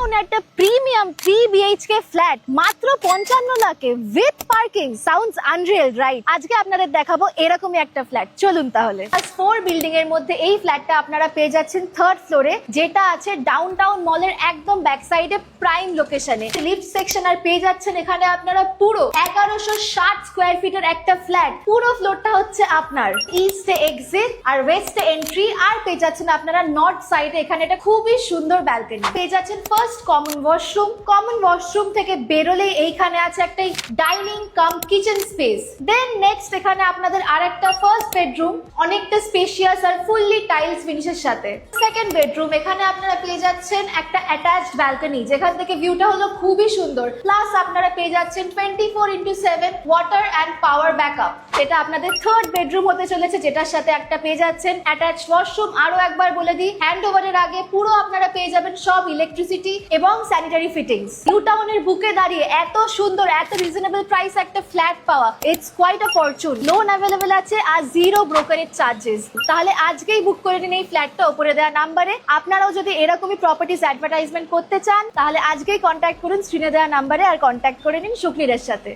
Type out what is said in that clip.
Town একটা premium 3 BHK flat মাত্র 55 লাখে with parking. Sounds Unreal, right? আজকে আপনাদের দেখাবো এরকমই একটা ফ্ল্যাট। চলুন তাহলে। 4 বিল্ডিং এর মধ্যে এই ফ্ল্যাটটা আপনারা পেয়ে যাচ্ছেন 3rd ফ্লোরে, যেটা আছে ডাউন টাউন মলের একদম ব্যাক সাইডে প্রাইম লোকেশনে। লিফট সেকশন আর পেয়ে যাচ্ছেন এখানে আপনারা পুরো 1160 স্কোয়ার ফিটের একটা ফ্ল্যাট। পুরো ফ্লোরটা হচ্ছে আপনার। ইস্টে এক্সিট আর ওয়েস্টে এন্ট্রি, আর পেয়ে যাচ্ছেন আপনারা নর্থ সাইডে এখানে এটা খুবই সুন্দর ব্যালকনি। পেয়ে যাচ্ছেন first common washroom. Common washroom থেকে বেরোলেই এইখানে আছে একটা dining cum kitchen space. Then next এখানে আপনাদের আরেকটা ফার্স্ট বেডরুম, অনেকটা স্পেশিয়াস আর ফুললি টাইলস ফিনিশের সাথে। সেকেন্ড বেডরুম, এখানে আপনারা পেয়ে যাচ্ছেন একটা অ্যাটাচড ব্যালকনি, যেখান থেকে ভিউটা হলো খুবই সুন্দর। প্লাস আপনারা পেয়ে যাচ্ছেন 24/7 ওয়াটার অ্যান্ড পাওয়ার ব্যাকআপ। এটা আপনাদের থার্ড বেডরুম হতে চলেছে, যেটার সাথে একটা পেয়ে যাচ্ছেন অ্যাটাচড ওয়াশরুম। আরো একবার বলে দিই, হ্যান্ড ওভারের আগে পুরো আপনারা পেয়ে যাবেন সব ইলেকট্রিসিটি এবং স্যানিটারি ফিটিংস। নিউ টাউনের বুকে দাঁড়িয়ে এত সুন্দর, এত রিজনেবল প্রাইস একটা ফ্ল্যাট পাওয়া, it's quite a fortune. Loan available আছে আর জিরো ব্রোকারেজ চার্জেস। তাহলে আজকেই বুক করে নিন এই ফ্ল্যাটটা উপরে দেওয়া নাম্বারে। আপনারাও যদি এরকমই প্রপার্টিজ অ্যাডভার্টাইজমেন্ট করতে চান, তাহলে আজকেই কন্ট্যাক্ট করুন স্ক্রিনে দেওয়া নাম্বারে আর কন্ট্যাক্ট করে নিন শুকনিরের সাথে।